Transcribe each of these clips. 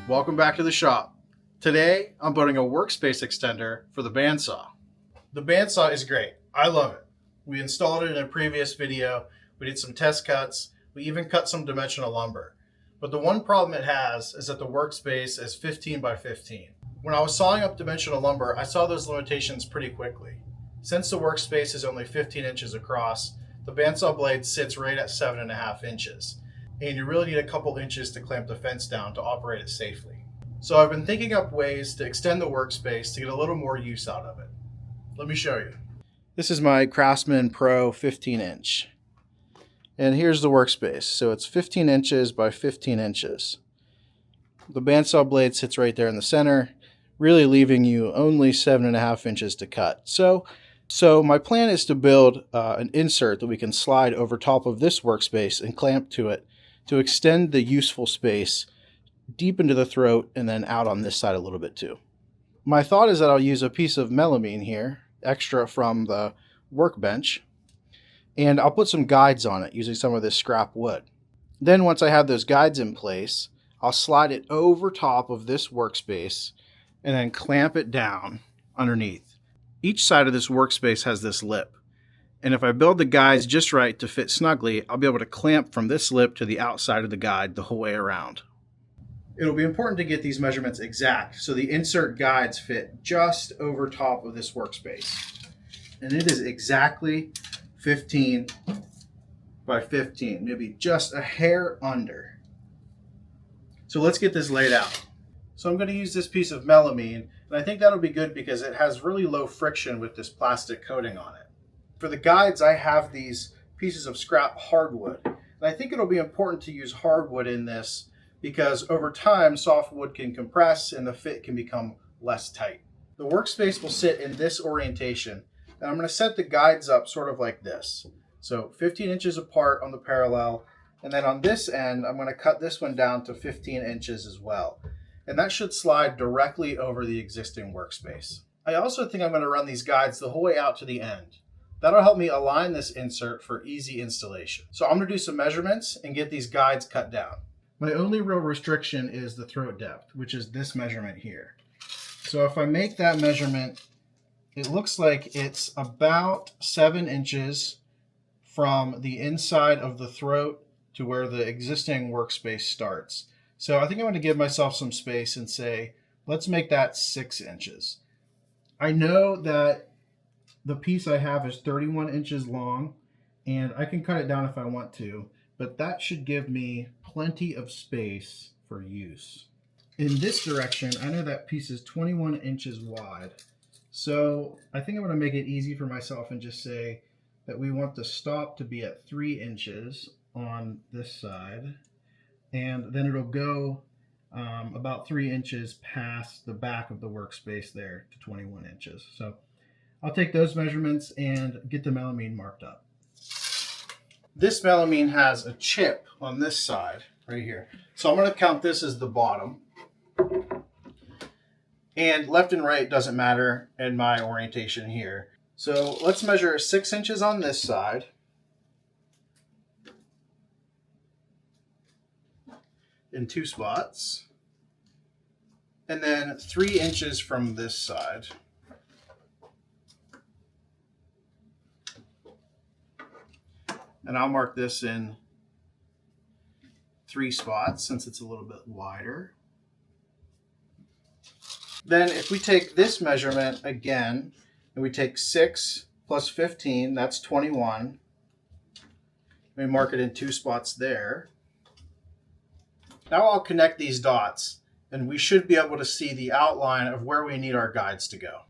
Welcome back to the shop. Today, I'm building a workspace extender for the bandsaw. The bandsaw is great. I love it. We installed it in a previous video. We did some test cuts. We even cut some dimensional lumber. But the one problem it has is that the workspace is 15 by 15. When I was sawing up dimensional lumber, I saw those limitations pretty quickly. Since the workspace is only 15 inches across, the bandsaw blade sits right at 7.5 inches. And you really need a couple inches to clamp the fence down to operate it safely. So I've been thinking up ways to extend the workspace to get a little more use out of it. Let me show you. This is my Craftsman Pro 15 inch. And here's the workspace. So it's 15 inches by 15 inches. The bandsaw blade sits right there in the center, really leaving you only 7.5 inches to cut. So my plan is to build an insert that we can slide over top of this workspace and clamp to it to extend the useful space deep into the throat and then out on this side a little bit too. My thought is that I'll use a piece of melamine here, extra from the workbench, and I'll put some guides on it using some of this scrap wood. Then once I have those guides in place, I'll slide it over top of this workspace and then clamp it down underneath. Each side of this workspace has this lip. And if I build the guides just right to fit snugly, I'll be able to clamp from this lip to the outside of the guide the whole way around. It'll be important to get these measurements exact so the insert guides fit just over top of this workspace. And it is exactly 15 by 15, maybe just a hair under. So let's get this laid out. So I'm going to use this piece of melamine, and I think that'll be good because it has really low friction with this plastic coating on it. For the guides, I have these pieces of scrap hardwood. And I think it'll be important to use hardwood in this because over time, soft wood can compress and the fit can become less tight. The workspace will sit in this orientation, and I'm going to set the guides up sort of like this. So 15 inches apart on the parallel, and then on this end, I'm going to cut this one down to 15 inches as well. And that should slide directly over the existing workspace. I also think I'm going to run these guides the whole way out to the end. That'll help me align this insert for easy installation. So I'm going to do some measurements and get these guides cut down. My only real restriction is the throat depth, which is this measurement here. So if I make that measurement, it looks like it's about 7 inches from the inside of the throat to where the existing workspace starts. So I think I'm going to give myself some space and say, let's make that 6 inches. I know that the piece I have is 31 inches long, and I can cut it down if I want to, but that should give me plenty of space for use. In this direction, I know that piece is 21 inches wide, so I think I'm going to make it easy for myself and just say that we want the stop to be at 3 inches on this side, and then it'll go about 3 inches past the back of the workspace there to 21 inches. So I'll take those measurements and get the melamine marked up. This melamine has a chip on this side right here. So I'm going to count this as the bottom. And left and right doesn't matter in my orientation here. So let's measure 6 inches on this side. In 2 spots. And then 3 inches from this side. And I'll mark this in 3 spots since it's a little bit wider. Then if we take this measurement again, and we take 6 plus 15, that's 21. We mark it in 2 spots there. Now I'll connect these dots, and we should be able to see the outline of where we need our guides to go.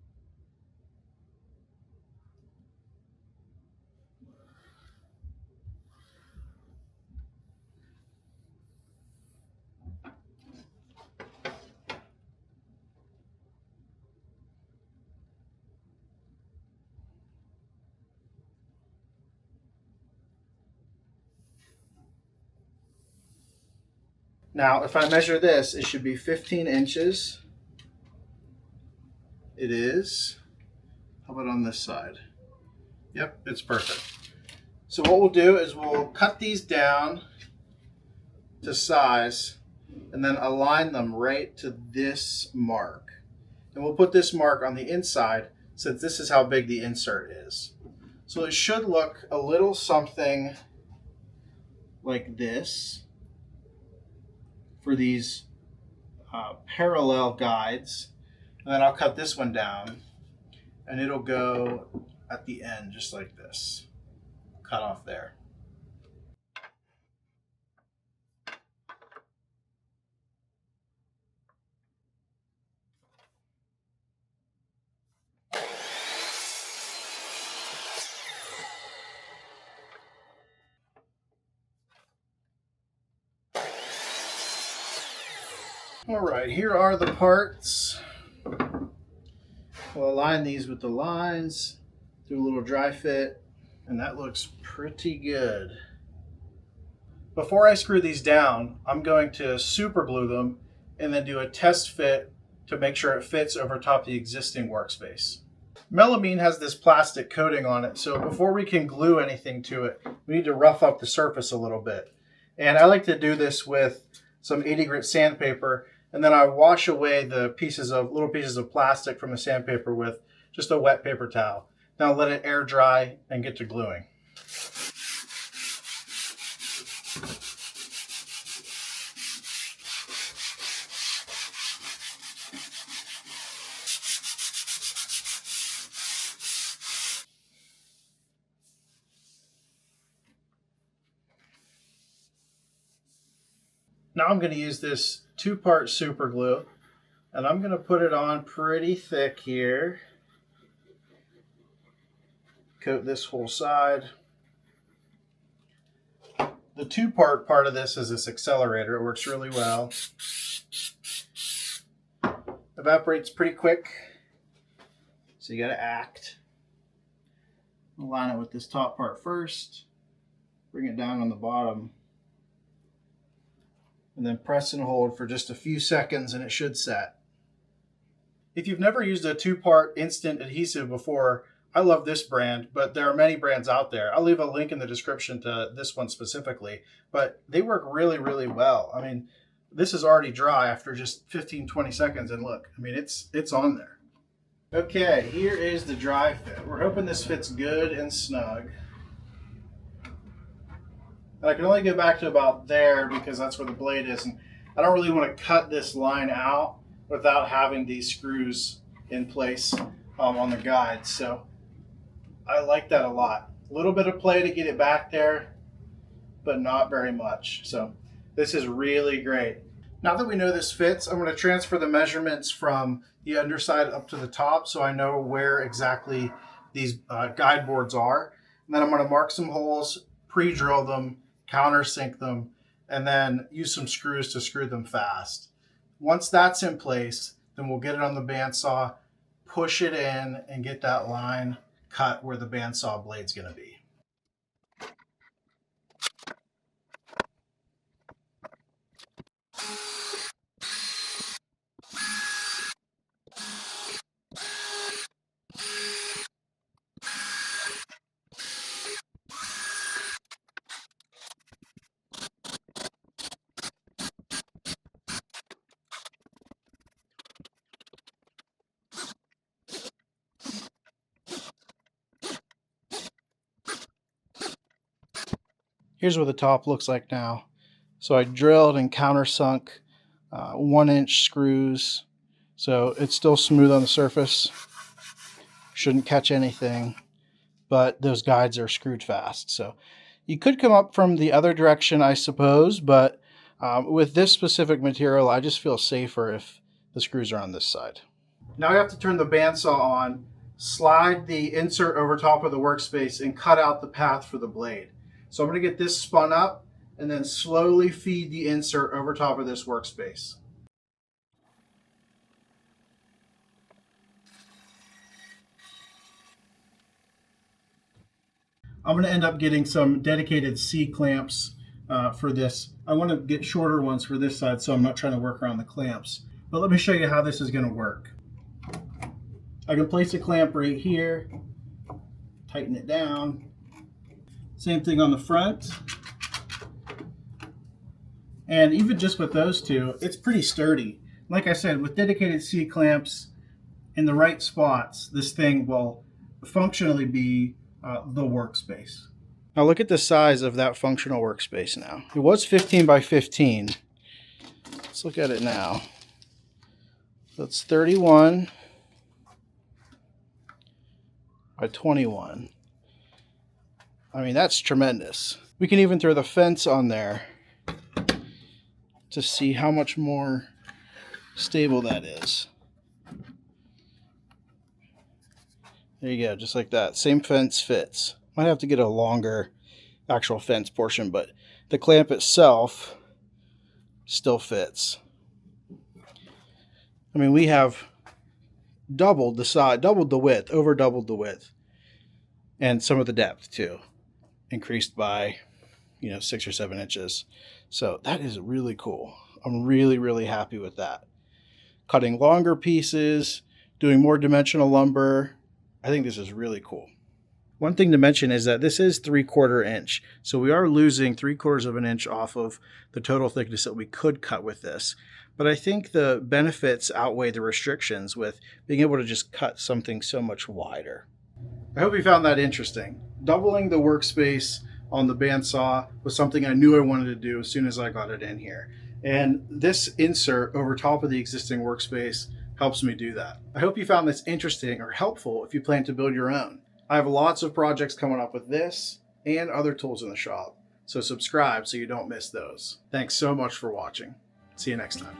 Now, if I measure this, it should be 15 inches. It is. How about on this side? Yep, it's perfect. So what we'll do is we'll cut these down to size and then align them right to this mark. And we'll put this mark on the inside since this is how big the insert is. So it should look a little something like this for these parallel guides. And then I'll cut this one down and it'll go at the end just like this. Cut off there. All right, here are the parts. We'll align these with the lines, do a little dry fit, and that looks pretty good. Before I screw these down, I'm going to super glue them and then do a test fit to make sure it fits over top the existing workspace. Melamine has this plastic coating on it, so before we can glue anything to it, we need to rough up the surface a little bit. And I like to do this with some 80 grit sandpaper, and then I wash away the little pieces of plastic from the sandpaper with just a wet paper towel. Now let it air dry and get to gluing. Now I'm going to use this 2-part super glue, and I'm going to put it on pretty thick here. Coat this whole side. The 2-part part of this is this accelerator. It works really well. Evaporates pretty quick, so you got to act. Align it with this top part first. Bring it down on the bottom. And then press and hold for just a few seconds and it should set. If you've never used a 2-part instant adhesive before, I love this brand, but there are many brands out there. I'll leave a link in the description to this one specifically, but they work really, really well. I mean, this is already dry after just 15, 20 seconds, and look, I mean, it's on there. Okay, here is the dry fit. We're hoping this fits good and snug. And I can only get back to about there because that's where the blade is. And I don't really want to cut this line out without having these screws in place on the guide. So I like that a lot. A little bit of play to get it back there, but not very much. So this is really great. Now that we know this fits, I'm going to transfer the measurements from the underside up to the top so I know where exactly these guide boards are. And then I'm going to mark some holes, pre-drill them, countersink them, and then use some screws to screw them fast. Once that's in place, then we'll get it on the bandsaw, push it in, and get that line cut where the bandsaw blade's going to be. Here's what the top looks like now. So I drilled and countersunk 1-inch screws. So it's still smooth on the surface. Shouldn't catch anything, but those guides are screwed fast. So you could come up from the other direction, I suppose, but with this specific material, I just feel safer if the screws are on this side. Now I have to turn the bandsaw on, slide the insert over top of the workspace, and cut out the path for the blade. So I'm going to get this spun up and then slowly feed the insert over top of this workspace. I'm going to end up getting some dedicated C-clamps for this. I want to get shorter ones for this side so I'm not trying to work around the clamps. But let me show you how this is going to work. I can place a clamp right here, tighten it down. Same thing on the front. And even just with those two, it's pretty sturdy. Like I said, with dedicated C-clamps in the right spots, this thing will functionally be the workspace. Now look at the size of that functional workspace now. It was 15 by 15. Let's look at it now. So it's 31 by 21. I mean, that's tremendous. We can even throw the fence on there to see how much more stable that is. There you go, just like that. Same fence fits. Might have to get a longer actual fence portion, but the clamp itself still fits. I mean, we have doubled the size, doubled the width, over doubled the width, and some of the depth too, increased by 6 or 7 inches. So that is really cool. I'm really, really happy with that. Cutting longer pieces, doing more dimensional lumber. I think this is really cool. One thing to mention is that this is 3/4 inch. So we are losing 3/4 of an inch off of the total thickness that we could cut with this. But I think the benefits outweigh the restrictions with being able to just cut something so much wider. I hope you found that interesting. Doubling the workspace on the bandsaw was something I knew I wanted to do as soon as I got it in here. And this insert over top of the existing workspace helps me do that. I hope you found this interesting or helpful if you plan to build your own. I have lots of projects coming up with this and other tools in the shop, so subscribe so you don't miss those. Thanks so much for watching. See you next time.